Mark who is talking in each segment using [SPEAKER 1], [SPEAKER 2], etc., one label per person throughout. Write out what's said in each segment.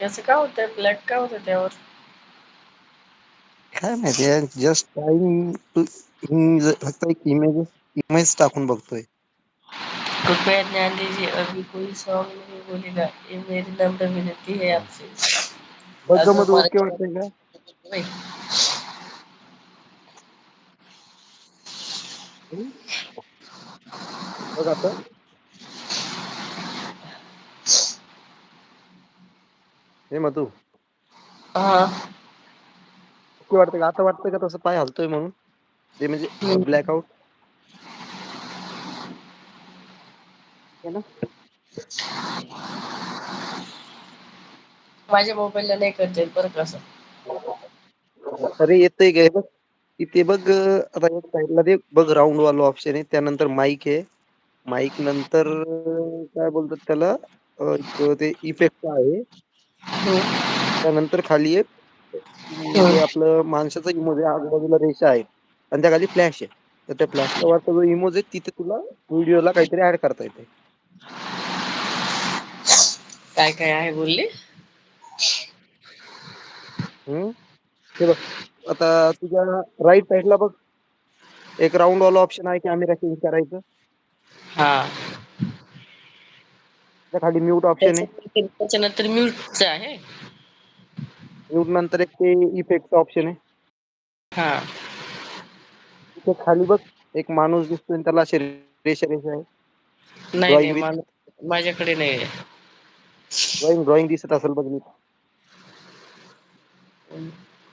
[SPEAKER 1] त्याचं काय होतंय? ब्लॅक काय होतं त्यावर?
[SPEAKER 2] काय माहिती यार, जस्ट ट्राईंग टू फक्त एक इमेज टाकून बघतोय.
[SPEAKER 1] कृपया ध्यान दीजिए, अभी कोई सॉन्ग नहीं बोलेगा. ये मेरी नम्र विनती है आपसे.
[SPEAKER 2] बघ ग
[SPEAKER 1] अजून
[SPEAKER 2] मधू,
[SPEAKER 1] मला
[SPEAKER 2] ओके वाटतंय का?
[SPEAKER 1] नाही.
[SPEAKER 2] हम्म? बघ आता. हे मधू,
[SPEAKER 1] हा.
[SPEAKER 2] ओके वाटतंय का? आता वाटतंय का तसं पाय हलतोय म्हणून? ते म्हणजे ब्लॅकआउट है ना?
[SPEAKER 1] माझ्या मोबाईलला नाही करता येत बरं का असं.
[SPEAKER 2] अरे येतंय काय बघ. इथे बघ आता एक साईडला ते बघ राऊंड वाला ऑप्शन आहे. त्यानंतर माईक आहे. माईक नंतर काय बोलतात त्याला, एक ते इफेक्ट आहे. त्यानंतर खाली एक ते आपलं माणसाचा इमोज आहे. आजूबाजूला रेषा आहे आणि त्या खाली फ्लॅश आहे. तर त्या फ्लॅशच्या वरचा जो इमोज आहे तिथे तुला व्हिडिओला काहीतरी ऍड करता येते.
[SPEAKER 1] काय काय आहे बोलली?
[SPEAKER 2] हे बघ आता तुझ्या राईट साईडला बघ, एक राऊंड वाला ऑप्शन आहे कॅमेरा चेंज करायचं.
[SPEAKER 1] हा.
[SPEAKER 2] त्या खाली म्यूट ऑप्शन आहे.
[SPEAKER 1] त्याच्यानंतर म्यूटचं आहे.
[SPEAKER 2] म्यूट नंतर एक ते इफेक्ट ऑप्शन आहे.
[SPEAKER 1] हा.
[SPEAKER 2] तिथे खाली बघ एक माणूस दिसतोय आणि त्याला असे रेषा रेषा आहे.
[SPEAKER 1] नाही नाही,
[SPEAKER 2] ड्रॉइंग विथ
[SPEAKER 1] माझ्याकडे नाही आहे.
[SPEAKER 2] ड्रॉइंग दिसत असेल बघ.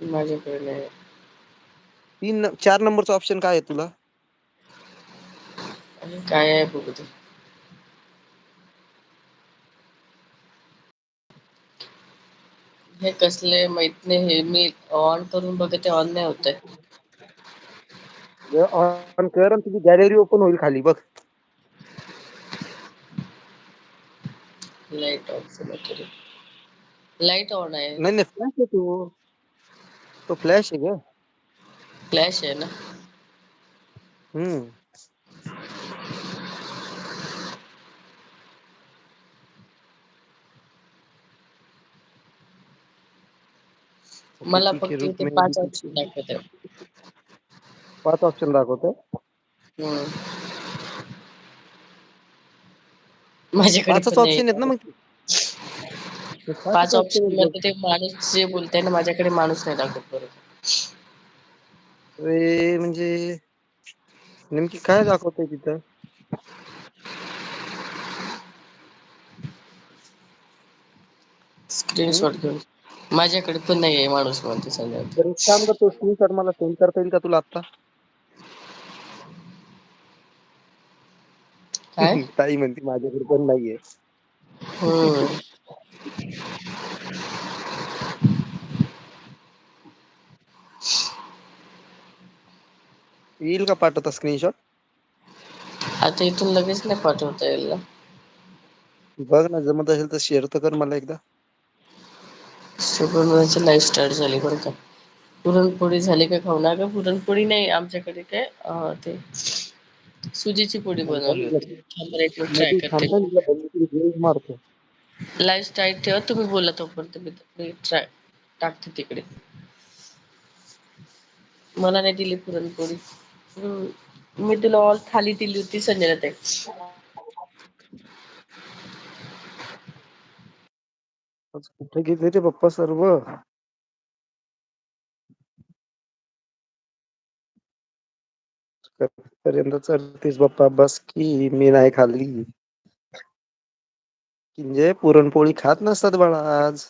[SPEAKER 1] माझ्याकडे नाही.
[SPEAKER 2] 4 नंबरचा ऑप्शन काय आहे तुला?
[SPEAKER 1] आणि काय आहे बघू ते. हे कसले माहित नाही. हे मी ऑन करून बघते, ऑन नाही होतंय.
[SPEAKER 2] ऑन कर आणि तुझी गॅलरी ओपन होईल खाली बघ.
[SPEAKER 1] लाईट ऑफ करू. लाईट ऑन आहे.
[SPEAKER 2] नाही नाही, फ्लॅश आहे तो फ्लॅश आहे ग.
[SPEAKER 1] फ्लॅश आहे ना?
[SPEAKER 2] हम्म. ओके
[SPEAKER 1] मला
[SPEAKER 2] ठीक है,
[SPEAKER 1] फक्त
[SPEAKER 2] रुक
[SPEAKER 1] इथे
[SPEAKER 2] मैं अभी
[SPEAKER 1] 5
[SPEAKER 2] कुछ
[SPEAKER 1] ऑप्शन दाखवत आहे.
[SPEAKER 2] 5 ऑप्शन दाखवतोय.
[SPEAKER 1] माझ्याकडे
[SPEAKER 2] 5च
[SPEAKER 1] पण नाही.
[SPEAKER 2] ऑप्शन आहेत ना मग ते. 5च
[SPEAKER 1] 5
[SPEAKER 2] ऑप्शन
[SPEAKER 1] ऑप्शन
[SPEAKER 2] आहेत ग.
[SPEAKER 1] मध्ये ते माणूस जे बोलतंय ना, माझ्याकडे माणूस नाही दाखवत बरोबर.
[SPEAKER 2] अरे म्हणजे नेमकी काय दाखवतंय तिथं? हम्म?
[SPEAKER 1] स्क्रीनशॉट घेऊन. माझ्याकडे पण नाही आहे माणूस म्हणते सध्या.
[SPEAKER 2] तर एक काम कर, तो स्क्रीनशॉट मला सेंड करता येईल का तुला आता?
[SPEAKER 1] काय?
[SPEAKER 2] ताई म्हणते माझ्याकडे पण नाहीये.
[SPEAKER 1] हम्म.
[SPEAKER 2] येईल का पाठवता स्क्रीनशॉट?
[SPEAKER 1] आता इथून लगेच नाही पाठवता येईल ना.
[SPEAKER 2] बघ ना, जमत असेल तर शेअर तर कर मला एकदा.
[SPEAKER 1] शुक्रवारची लाईफ स्टार्ट झाली बरं का. पुरणपोळी झाली का खाऊन? अगं पुरणपोळी नाही आमच्याकडे, काय ते सुजीची पोळी बनवली होती. थांब बरं, एक मिनिट ट्राय
[SPEAKER 2] मध्ये
[SPEAKER 1] करते.
[SPEAKER 2] थांबता तिला मारतो.
[SPEAKER 1] लाईव्ह स्टार्ट ठेवा, तुम्ही बोला तोपर्यंत मी ट्राय टाकते तिकडे. मला नाही दिली पुरणपोळी. मी तुला ऑल थाली दिली होती संजना ताई.
[SPEAKER 2] आज कुठे गेले रे पप्पा सर्व? पर्यंत चढतीस बाप्पा, बस की मी नाही खाल्ली. म्हणजे पुरणपोळी खात नसतात बाळा आज.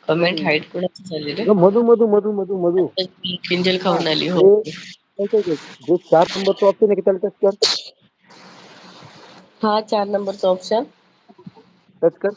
[SPEAKER 1] कमेंट हाईट कुणाची झाली रे?
[SPEAKER 2] मधू मधू मधू मधू मधू
[SPEAKER 1] आता किंजल
[SPEAKER 2] हा
[SPEAKER 1] खाऊन आली. हो.
[SPEAKER 2] ते जे 4 नंबरचा ऑप्शन आहे की त्याला टच कर.
[SPEAKER 1] हा 4 नंबरचा ऑप्शन.
[SPEAKER 2] टच कर.